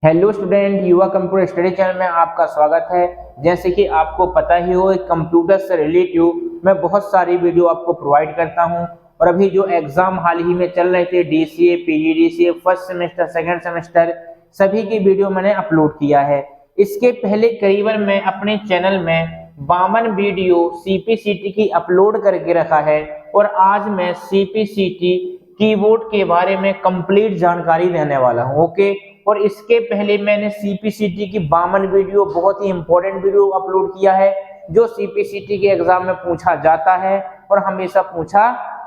Hello student, युवा computer study channel में आपका स्वागत है। जैसे कि आपको पता ही हो, कंप्यूटर से रिलेटिव मैं बहुत सारी वीडियो आपको प्रोवाइड करता हूं और अभी जो एग्जाम हाल ही में चल रहे थे DCA, PGDCA, first semester, second semester, सभी की वीडियो मैंने अपलोड किया है। इसके पहले करीबन मैं अपने चैनल में 52 वीडियो सीपीसीटी की अपलोड करके रखा है और आज मैं सीपीसीटी कीबोर्ड के बारे में कंप्लीट जानकारी देने वाला हूं। ओके, और इसके पहले मैंने सीपीसीटी की 52 वीडियो, बहुत ही इंपॉर्टेंट वीडियो अपलोड किया है जो सीपीसीटी के एग्जाम में पूछा जाता है और हमेशा पूछा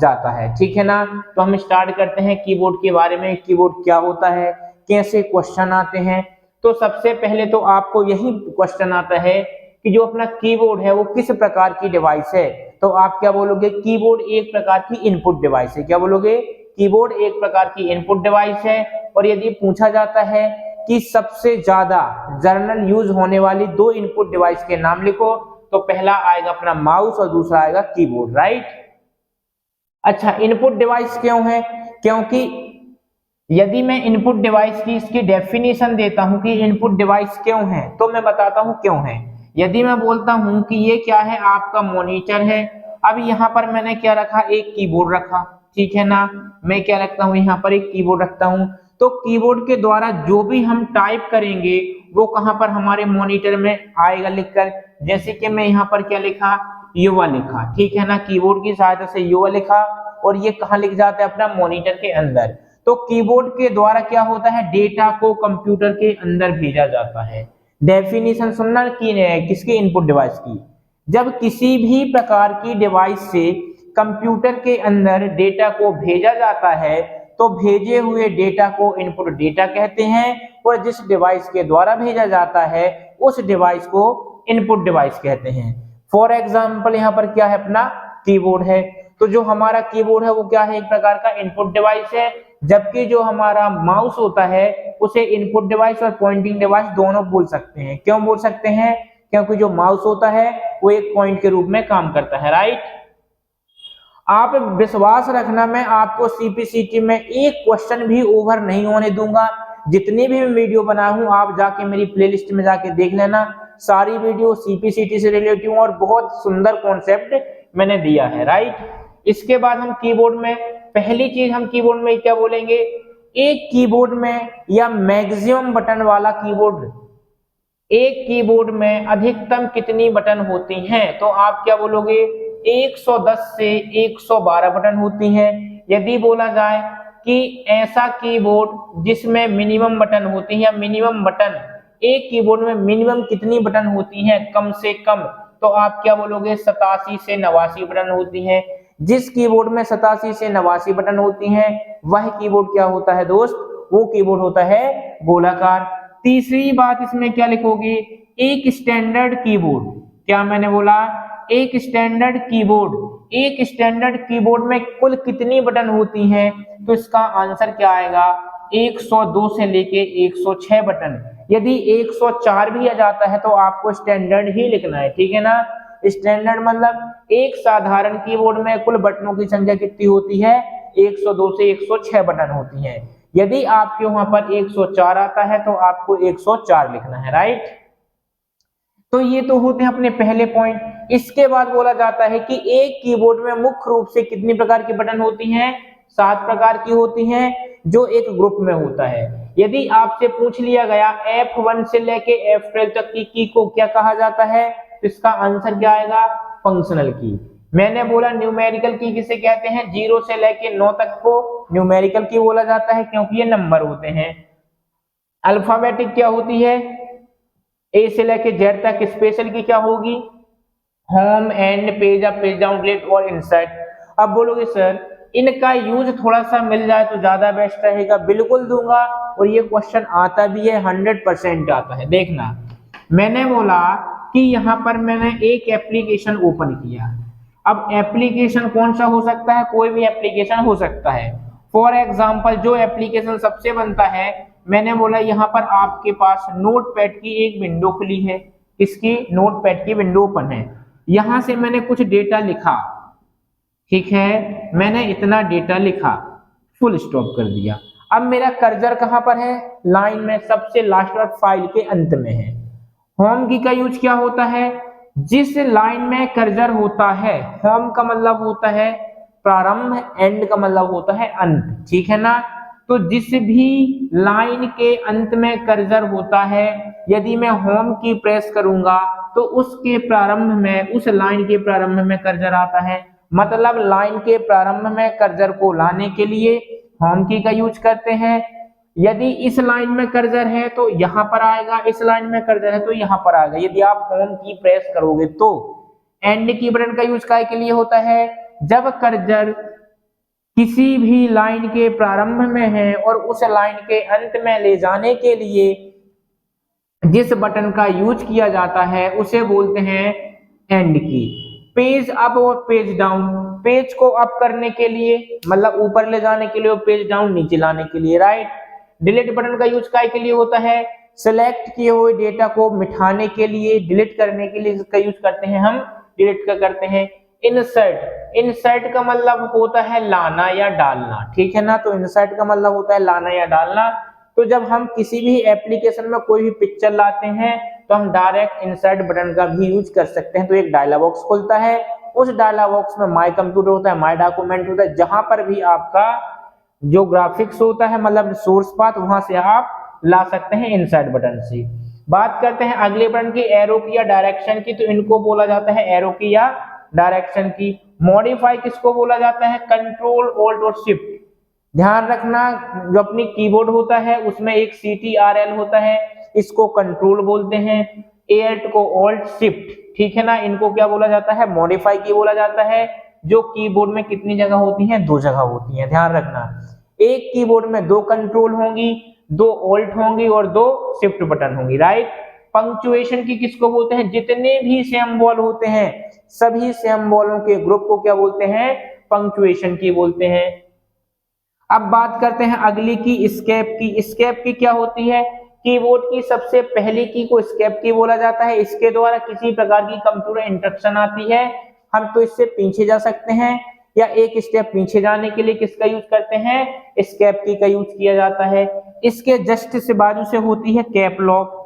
जाता है। ठीक है ना। तो हम स्टार्ट करते हैं कीबोर्ड के बारे में। कीबोर्ड क्या होता है, कैसे क्वेश्चन आते हैं। तो सबसे पहले तो आपको यही क्वेश्चन आता है कि जो अपना कीबोर्ड है वो किस प्रकार की डिवाइस है। तो आप क्या बोलोगे, कीबोर्ड एक प्रकार की इनपुट डिवाइस है। क्या बोलोगे, कीबोर्ड एक प्रकार की इनपुट डिवाइस है। और यदि पूछा जाता है कि सबसे ज्यादा जर्नल यूज होने वाली दो इनपुट डिवाइस के नाम लिखो, तो पहला आएगा अपना माउस और दूसरा आएगा कीबोर्ड। राइट। अच्छा, इनपुट डिवाइस क्यों है? क्योंकि यदि मैं इनपुट डिवाइस की इसकी डेफिनेशन देता हूं कि इनपुट डिवाइस क्यों है, तो मैं बताता हूं क्यों है। यदि मैं बोलता हूं कि ये क्या है, आपका मॉनिटर है। अब यहाँ पर मैंने क्या रखा, एक कीबोर्ड रखा। ठीक है ना। मैं क्या रखता हूं, यहाँ पर एक कीबोर्ड रखता हूं। तो कीबोर्ड के द्वारा जो भी हम टाइप करेंगे वो कहां पर, हमारे मॉनिटर में आएगा लिखकर। जैसे कि मैं यहाँ पर क्या लिखा, युवा लिखा। ठीक है ना। कीबोर्ड की सहायता से युवा लिखा और ये कहाँ लिख जाता है, अपना मॉनिटर के अंदर। तो कीबोर्ड के द्वारा क्या होता है, डेटा को कंप्यूटर के अंदर भेजा जाता है। डेफिनेशन सुनना की किसकी, इनपुट डिवाइस की। जब किसी भी प्रकार की डिवाइस से कंप्यूटर के अंदर डेटा को भेजा जाता है तो भेजे हुए डेटा को इनपुट डेटा कहते हैं और जिस डिवाइस के द्वारा भेजा जाता है उस डिवाइस को इनपुट डिवाइस कहते हैं। फॉर एग्जाम्पल यहाँ पर क्या है, अपना कीबोर्ड है। तो जो हमारा कीबोर्ड है वो क्या है, एक प्रकार का इनपुट डिवाइस है। जबकि जो हमारा माउस होता है उसे इनपुट डिवाइस और पॉइंटिंग डिवाइस दोनों बोल सकते हैं। क्यों बोल सकते हैं? क्योंकि जो माउस होता है वो एक पॉइंट के रूप में काम करता है। राइट। आप विश्वास रखना, मैं आपको सीपीसीटी में एक क्वेश्चन भी ओवर नहीं होने दूंगा। जितनी भी वीडियो बना हूं आप जाके मेरी प्लेलिस्ट में जाके देख लेना। सारी वीडियो सीपीसीटी से रिलेटेड और बहुत सुंदर कॉन्सेप्ट मैंने दिया है। राइट। इसके बाद हम कीबोर्ड में, पहली चीज हम कीबोर्ड में क्या बोलेंगे, एक कीबोर्ड में या मैक्सिमम बटन वाला कीबोर्ड, एक कीबोर्ड में अधिकतम कितनी बटन होती हैं? तो आप क्या बोलोगे, 110 से 112 बटन होती हैं। यदि बोला जाए कि ऐसा कीबोर्ड जिसमें मिनिमम बटन होती हैं, या मिनिमम बटन, एक कीबोर्ड में मिनिमम कितनी बटन होती हैं कम से कम, तो आप क्या बोलोगे, 87 से 89 बटन होती हैं। जिस कीबोर्ड में 87 से 89 बटन होती हैं वह कीबोर्ड क्या होता है दोस्त, वो कीबोर्ड होता है गोलाकार। तीसरी बात इसमें क्या लिखोगे, एक स्टैंडर्ड कीबोर्ड। क्या मैंने बोला, एक स्टैंडर्ड कीबोर्ड। एक स्टैंडर्ड कीबोर्ड में कुल कितनी बटन होती हैं? तो इसका आंसर क्या आएगा, 102 से लेके 106 बटन। यदि 104 भी आ जाता है तो आपको स्टैंडर्ड ही लिखना है। ठीक है ना। स्टैंडर्ड मतलब एक साधारण कीबोर्ड में कुल बटनों की संख्या कितनी होती है, 102 से 106 बटन होती है। यदि आपके वहां पर 104 आता है तो आपको 104 लिखना है। राइट। तो ये तो होते हैं अपने पहले पॉइंट। इसके बाद बोला जाता है कि एक कीबोर्ड में मुख्य रूप से कितनी प्रकार की बटन होती हैं, 7 प्रकार की होती हैं, जो एक ग्रुप में होता है। यदि आपसे पूछ लिया गया F1 से लेके F12 तक की को क्या कहा जाता है, तो इसका आंसर क्या आएगा, फंक्शनल की। मैंने बोला न्यूमेरिकल की किसे कहते हैं, 0 से लेके 9 तक को न्यूमेरिकल की बोला जाता है क्योंकि ये नंबर होते हैं। अल्फाबेटिक क्या होती है, ए से लेके जेड तक। स्पेशल की क्या होगी, home, and, page up, page down, delete और इंसर्ट। अब बोलोगे सर इनका यूज थोड़ा सा मिल जाए तो ज्यादा बेस्ट रहेगा। बिल्कुल दूंगा और ये क्वेश्चन आता भी है, 100% आता है। देखना, मैंने बोला कि यहाँ पर मैंने एक एप्लीकेशन ओपन किया। अब एप्लीकेशन कौन सा हो सकता है, कोई भी एप्लीकेशन हो सकता है। फॉर एग्जाम्पल जो एप्लीकेशन सबसे बनता है, मैंने बोला यहाँ पर आपके पास नोटपैड की एक विंडो खुली है। किसकी, नोटपैड की विंडो ओपन है। यहां से मैंने कुछ डेटा लिखा। ठीक है, मैंने इतना डेटा लिखा, फुल स्टॉप कर दिया। अब मेरा कर्सर कहां पर है, लाइन में सबसे लास्ट और फाइल के अंत में है। होम की का यूज क्या होता है, जिस लाइन में कर्सर होता है, होम का मतलब होता है प्रारंभ, एंड का मतलब होता है अंत, ठीक है ना। तो जिस भी लाइन के अंत में कर्सर होता है, यदि मैं होम की प्रेस करूंगा तो उसके प्रारंभ में, उस लाइन के प्रारंभ में कर्सर आता है। मतलब लाइन के प्रारंभ में कर्सर को लाने के लिए होम की का यूज करते हैं। यदि इस लाइन में कर्सर है तो यहां पर आएगा, इस लाइन में कर्सर है तो यहां पर आएगा, यदि आप होम की प्रेस करोगे तो। एंड की बटन का यूज काय के लिए होता है, जब कर्सर किसी भी लाइन के प्रारंभ में है और उस लाइन के अंत में ले जाने के लिए जिस बटन का यूज किया जाता है उसे बोलते हैं एंड की। पेज अप और पेज डाउन, पेज को अप करने के लिए मतलब ऊपर ले जाने के लिए और पेज डाउन नीचे लाने के लिए, राइट। डिलीट बटन का यूज काय के लिए होता है, सिलेक्ट किए हुए डेटा को मिटाने के लिए, डिलीट करने के लिए इसका यूज करते हैं हम, डिलीट का करते हैं। इंसर्ट, इंसर्ट का मतलब होता है लाना या डालना, ठीक है ना। तो इंसर्ट का मतलब होता है लाना या डालना। तो जब हम किसी भी एप्लीकेशन में कोई भी पिक्चर लाते हैं तो हम डायरेक्ट इंसर्ट बटन का भी यूज कर सकते हैं। तो एक डायलॉग बॉक्स खुलता है, उस डायलॉग बॉक्स में माय कंप्यूटर होता है, माय डॉक्यूमेंट होता है, जहां पर भी आपका जो ग्राफिक्स होता है मतलब सोर्स पाथ, वहां से आप ला सकते हैं इंसर्ट बटन से। बात करते हैं अगले बटन की, एरो की या डायरेक्शन की, तो इनको बोला जाता है एरो की या डायरेक्शन की। मॉडिफाई किसको बोला जाता है, कंट्रोल ऑल्ट और शिफ्ट। ध्यान रखना जो अपनी कीबोर्ड होता है उसमें एक CTRL होता है, इसको कंट्रोल बोलते हैं, एल्ट को ऑल्ट, शिफ्ट, ठीक है ना, इनको क्या बोला जाता है, मॉडिफाई की बोला जाता है। जो कीबोर्ड में कितनी जगह होती हैं, 2 जगह होती हैं, ध्यान रखना। एक कीबोर्ड में 2 कंट्रोल होंगी, 2 ऑल्ट होंगी और 2 शिफ्ट बटन होंगी, राइट। पंक्चुएशन की किसको बोलते हैं, जितने भी सिंबल होते हैं सभी सिंबलों के ग्रुप को क्या बोलते हैं, पंक्चुएशन की बोलते हैं। अब बात करते हैं अगली की, एस्केप की। एस्केप की क्या होती है, कीबोर्ड की सबसे पहली की को एस्केप की बोला जाता है। इसके द्वारा किसी प्रकार की कंप्यूटर इंस्ट्रक्शन आती है, हम तो इससे पीछे जा सकते हैं या एक स्टेप पीछे जाने के लिए किसका यूज करते हैं, एस्केप की का यूज किया जाता है। इसके जस्ट से बाजू से होती है कैप लॉक।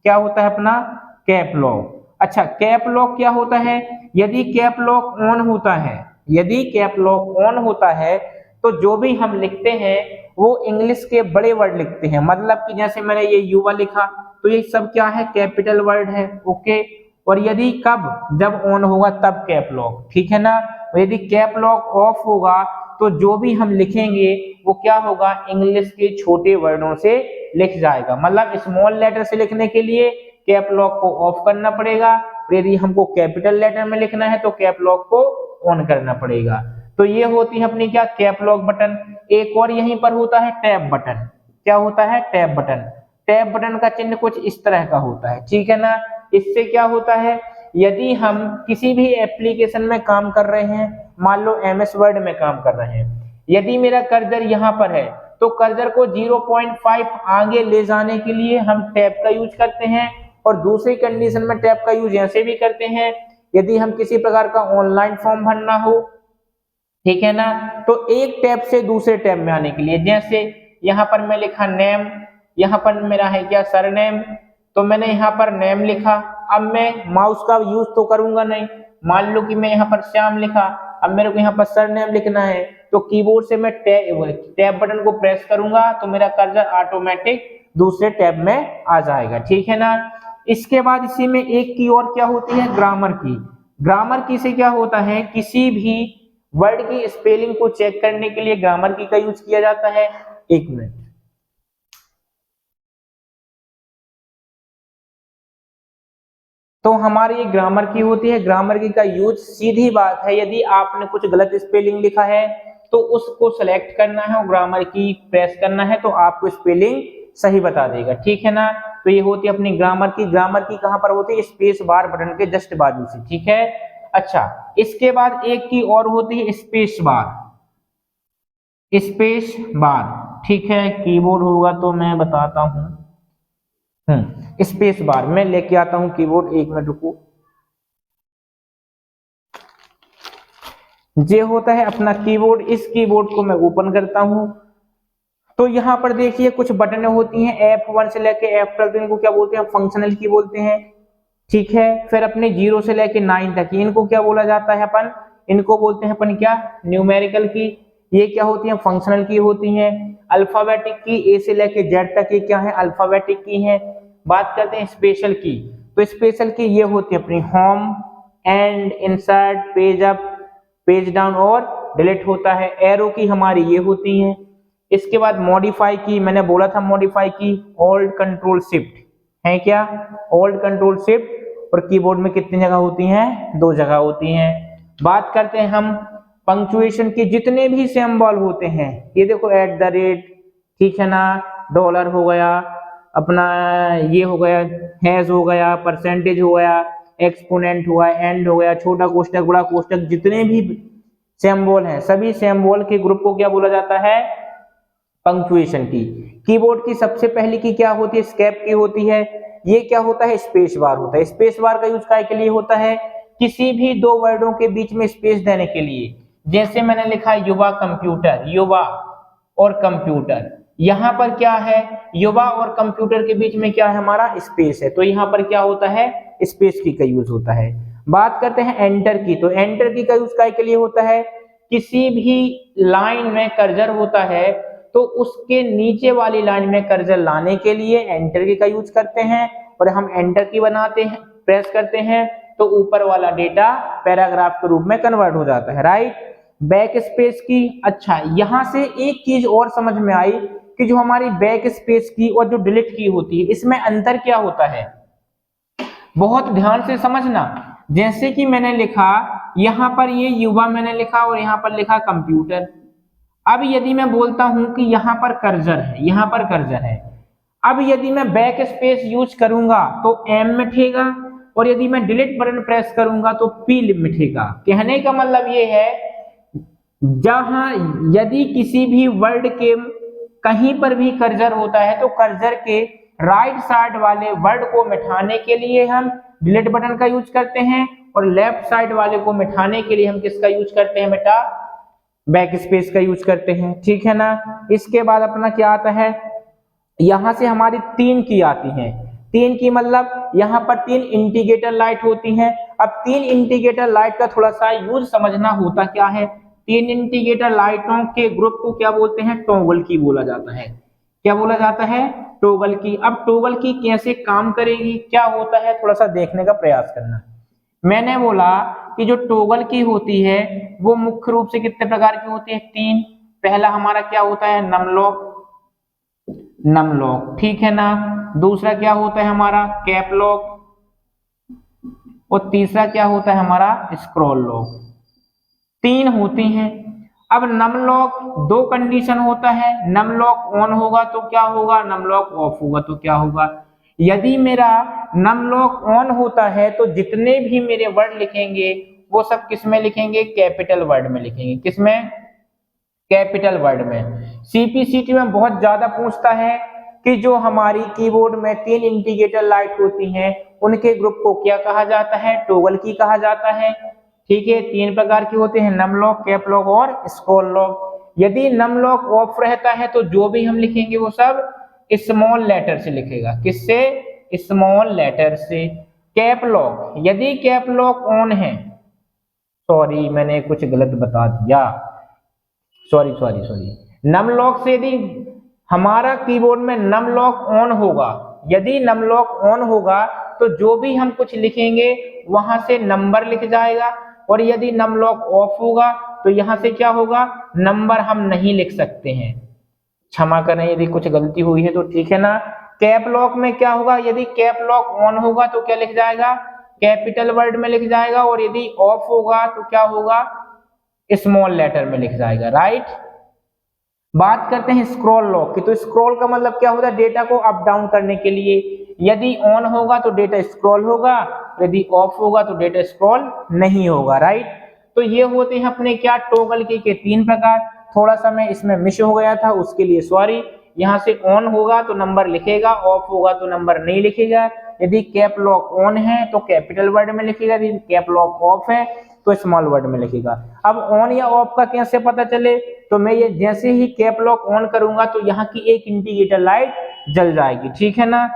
क्या होता है अपना, कैप लॉक। अच्छा, कैप लॉक क्या होता है, यदि कैप लॉक ऑन होता है, यदि कैप लॉक ऑन होता है तो जो भी हम लिखते हैं वो इंग्लिश के बड़े वर्ड लिखते हैं। मतलब कि जैसे मैंने ये युवा लिखा तो ये सब क्या है, कैपिटल वर्ड है, ओके। और यदि कब, जब ऑन होगा तब कैप लॉक, ठीक है ना। और यदि कैप लॉक ऑफ होगा तो जो भी हम लिखेंगे वो क्या होगा, इंग्लिश के छोटे वर्डों से लिख जाएगा। मतलब स्मॉल लेटर से लिखने के लिए कैप लॉक को ऑफ करना पड़ेगा, और यदि हमको कैपिटल लेटर में लिखना है तो कैप लॉक को ऑन करना पड़ेगा। तो ये होती है अपनी क्या, कैप लॉक बटन। एक और यहीं पर होता है टैब बटन। क्या होता है, टैब बटन। टैब बटन का चिन्ह कुछ इस तरह का होता है, ठीक है ना। इससे क्या होता है, यदि हम किसी भी एप्लीकेशन में काम कर रहे हैं, मान लो MS वर्ड में काम कर रहे हैं, यदि मेरा कर्सर यहाँ पर है तो कर्सर को 0.5 आगे ले जाने के लिए हम टैब का यूज करते हैं। और दूसरी कंडीशन में टैब का यूज ऐसे भी करते हैं, यदि हम किसी प्रकार का ऑनलाइन फॉर्म भरना हो, ठीक है ना, तो एक टैब से दूसरे टैब में आने के लिए, जैसे यहाँ पर मैं लिखा नेम, यहाँ पर मेरा है क्या, सरनेम, तो मैंने यहाँ पर नेम लिखा। अब मैं माउस का यूज तो करूंगा नहीं, मान लो कि मैं यहाँ पर श्याम लिखा, अब मेरे को यहाँ पर सरनेम लिखना है, तो कीबोर्ड से मैं टैब बटन को प्रेस करूंगा तो मेरा कर्सर ऑटोमेटिक दूसरे टैब में आ जाएगा, ठीक है ना। इसके बाद इसी में एक की और क्या होती है, ग्रामर की। ग्रामर की से क्या होता है, किसी भी वर्ड की स्पेलिंग को चेक करने के लिए ग्रामर की का यूज किया जाता है। एक मिनट, तो हमारी ये ग्रामर की होती है। ग्रामर की का यूज, सीधी बात है, यदि आपने कुछ गलत स्पेलिंग लिखा है तो उसको सेलेक्ट करना है और ग्रामर की प्रेस करना है तो आपको स्पेलिंग सही बता देगा, ठीक है ना। तो ये होती है अपनी ग्रामर की। ग्रामर की कहां पर होती है, स्पेस बार बटन के जस्ट बाजू से, ठीक है। अच्छा, इसके बाद एक की और होती है स्पेस बार। स्पेस बार, ठीक है, कीबोर्ड होगा तो मैं बताता हूं। स्पेस बार मैं लेके आता हूं कीबोर्ड, एक मिनट रुको। ये होता है अपना कीबोर्ड, इस कीबोर्ड को मैं ओपन करता हूं। तो यहाँ पर देखिए कुछ बटन होती हैं F1 से लेके F12, इनको क्या बोलते हैं, फंक्शनल की बोलते हैं, ठीक है। फिर अपने 0 से लेके 9 तक इनको क्या बोला जाता है अपन, इनको बोलते हैं अपन क्या, न्यूमेरिकल की। ये क्या होती है, फंक्शनल की होती हैं। अल्फाबेटिक की A से लेके Z तक ये क्या है, अल्फाबेटिक की है। बात करते हैं स्पेशल की, तो स्पेशल की ये होती है अपनी home, and, insert, page up, page down और डिलीट होता है। एरो की हमारी ये होती हैं। इसके बाद मॉडिफाई की, मैंने बोला था मॉडिफाई की, ओल्ड कंट्रोल शिफ्ट है क्या, ओल्ड कंट्रोल शिफ्ट, और कीबोर्ड में कितनी जगह होती हैं, 2 जगह होती हैं। बात करते हैं हम पंक्चुएशन की, जितने भी सिंबल होते हैं, ये देखो @ ठीक है ना, डॉलर हो गया, अपना ये हो गया, हैज हो गया, परसेंटेज हो गया, एक्सपोनेंट हुआ, एंड हो गया, छोटा कोष्टक, बड़ा कोष्टक, जितने भी सिंबल हैं सभी सिंबल के ग्रुप को क्या बोला जाता है, पंक्चुएशन की। कीबोर्ड की सबसे पहली की क्या होती है, एस्केप की होती है। ये क्या होता है, स्पेस बार होता है। स्पेस बार का यूज काय के लिए होता है, किसी भी 2 वर्डों के बीच में स्पेस देने के लिए। जैसे मैंने लिखा युवा कंप्यूटर, युवा और कंप्यूटर, यहाँ पर क्या है, युवा और कंप्यूटर के बीच में क्या है, हमारा स्पेस है, तो यहाँ पर क्या होता है, स्पेस की का यूज होता है। बात करते हैं एंटर की, तो एंटर की का यूज काय के लिए होता है, किसी भी लाइन में कर्सर होता है तो उसके नीचे वाली लाइन में कर्सर लाने के लिए एंटर की का यूज करते हैं, और हम एंटर की बनाते हैं, प्रेस करते हैं तो ऊपर वाला डेटा पैराग्राफ के रूप में कन्वर्ट हो जाता है, राइट। बैक स्पेस की, अच्छा यहां से एक चीज और समझ में आई कि जो हमारी बैक स्पेस की और जो डिलीट की होती है, इसमें अंतर क्या होता है, बहुत ध्यान से समझना। जैसे कि मैंने लिखा यहां पर ये युवा मैंने लिखा और यहां पर लिखा कंप्यूटर। अब यदि मैं बोलता हूं कि यहाँ पर कर्सर है, यहाँ पर कर्सर है, अब यदि मैं बैक स्पेस यूज करूंगा तो M मिटेगा, और यदि मैं डिलीट बटन प्रेस करूंगा तो P मिटेगा। कहने का मतलब ये है, जहां यदि किसी भी वर्ड के कहीं पर भी कर्सर होता है तो कर्सर के राइट साइड वाले वर्ड को मिटाने के लिए हम डिलीट बटन का यूज करते हैं, और लेफ्ट साइड वाले को मिटाने के लिए हम किसका यूज करते हैं बेटा, बैक स्पेस का यूज करते हैं, ठीक है ना। इसके बाद अपना क्या आता है, यहां से हमारी 3 की आती हैं। 3 की मतलब यहाँ पर 3 इंडिकेटर लाइट होती हैं। अब 3 इंडिकेटर लाइट का थोड़ा सा यूज समझना होता क्या है, 3 इंडिकेटर लाइटों के ग्रुप को क्या बोलते हैं, टॉगल की बोला जाता है। क्या बोला जाता है, टॉगल की। अब टॉगल की कैसे काम करेगी, क्या होता है, थोड़ा सा देखने का प्रयास करना। मैंने बोला कि जो टॉगल की होती है वो मुख्य रूप से कितने प्रकार की होती है, 3। पहला हमारा क्या होता है, नमलॉक, नमलॉक, ठीक है ना। दूसरा क्या होता है हमारा, कैप लॉक, और तीसरा क्या होता है हमारा, स्क्रॉल लॉक। 3 होती हैं। अब नमलॉक 2 कंडीशन होता है, नमलॉक ऑन होगा तो क्या होगा, नमलॉक ऑफ होगा तो क्या होगा। यदि मेरा नमलॉक ऑन होता है तो जितने भी मेरे वर्ड लिखेंगे वो सब किस में लिखेंगे, कैपिटल वर्ड में लिखेंगे। किसमें, कैपिटल वर्ड में। सीपीसीटी में बहुत ज्यादा पूछता है कि जो हमारी कीबोर्ड में 3 इंडिकेटर लाइट होती हैं उनके ग्रुप को क्या कहा जाता है, टॉगल की कहा जाता है, ठीक है। 3 प्रकार की होते हैं, नमलॉक, कैप लॉक और स्क्रॉल लॉक। यदि नमलॉक ऑफ रहता है तो जो भी हम लिखेंगे वो सब स्मॉल लेटर से लिखेगा, किससे, स्मॉल लेटर से। कैप लॉक, यदि कैप लॉक ऑन है, सॉरी मैंने कुछ गलत बता दिया, सॉरी सॉरी सॉरी, नमलॉक से यदि हमारा कीबोर्ड में नमलॉक ऑन होगा, यदि नमलॉक ऑन होगा तो जो भी हम कुछ लिखेंगे वहां से नंबर लिख जाएगा, और यदि नमलॉक ऑफ होगा तो यहां से क्या होगा, नंबर हम नहीं लिख सकते हैं। क्षमा करें यदि कुछ गलती हुई है तो, ठीक है ना। कैप लॉक में क्या होगा, यदि कैप लॉक ऑन होगा तो क्या लिख जाएगा, कैपिटल वर्ड में लिख जाएगा, और यदि ऑफ होगा तो क्या होगा, स्मॉल लेटर में लिख जाएगा, राइट। बात करते हैं स्क्रॉल लॉक की, तो स्क्रॉल का मतलब क्या होता है, डेटा को अप डाउन करने के लिए। यदि ऑन होगा तो डेटा स्क्रॉल होगा, यदि ऑफ होगा तो डेटा स्क्रॉल नहीं होगा, राइट। तो ये होते हैं अपने क्या, टॉगल की के 3 प्रकार। थोड़ा सा मैं इसमें मिस हो गया था, उसके लिए सॉरी। यहाँ से ऑन होगा तो नंबर लिखेगा, ऑफ होगा तो नंबर नहीं लिखेगा। यदि कैप लॉक ऑन है तो कैपिटल वर्ड में लिखेगा, यदि कैप लॉक ऑफ है तो स्मॉल वर्ड में लिखेगा। अब ऑन या ऑफ का कैसे पता चले, तो मैं ये जैसे ही कैप लॉक ऑन करूंगा तो यहाँ की एक इंडिकेटर लाइट जल जाएगी, ठीक है ना।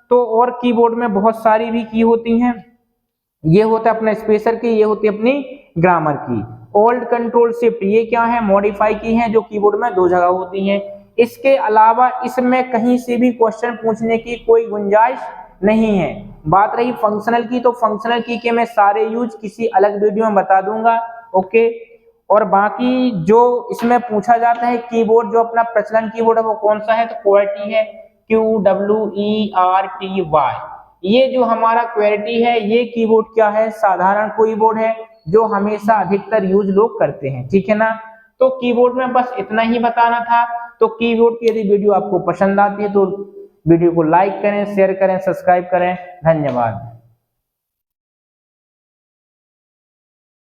तो और कीबोर्ड में बहुत सारी भी की होती हैं, ये होता है अपना स्पेसर की, ये होती है अपनी ग्रामर की। ओल्ड कंट्रोल शिफ्ट ये क्या है, मॉडिफाई की है जो कीबोर्ड में 2 जगह होती हैं। इसके अलावा इसमें कहीं से भी क्वेश्चन पूछने की कोई गुंजाइश नहीं है। बात रही फंक्शनल की, तो फंक्शनल की के मैं सारे यूज किसी अलग वीडियो में बता दूंगा, ओके। और बाकी जो इसमें पूछा जाता है कीबोर्ड, जो अपना प्रचलन कीबोर्ड है वो कौन सा है, तो QWERTY है, QWERTY। ये जो हमारा QWERTY है, ये कीबोर्ड क्या है, साधारण कीबोर्ड है जो हमेशा अधिकतर यूज लोग करते हैं, ठीक है ना। तो कीबोर्ड में बस इतना ही बताना था। तो कीबोर्ड की यदि वीडियो आपको पसंद आती है तो वीडियो को लाइक करें, शेयर करें, सब्सक्राइब करें। धन्यवाद।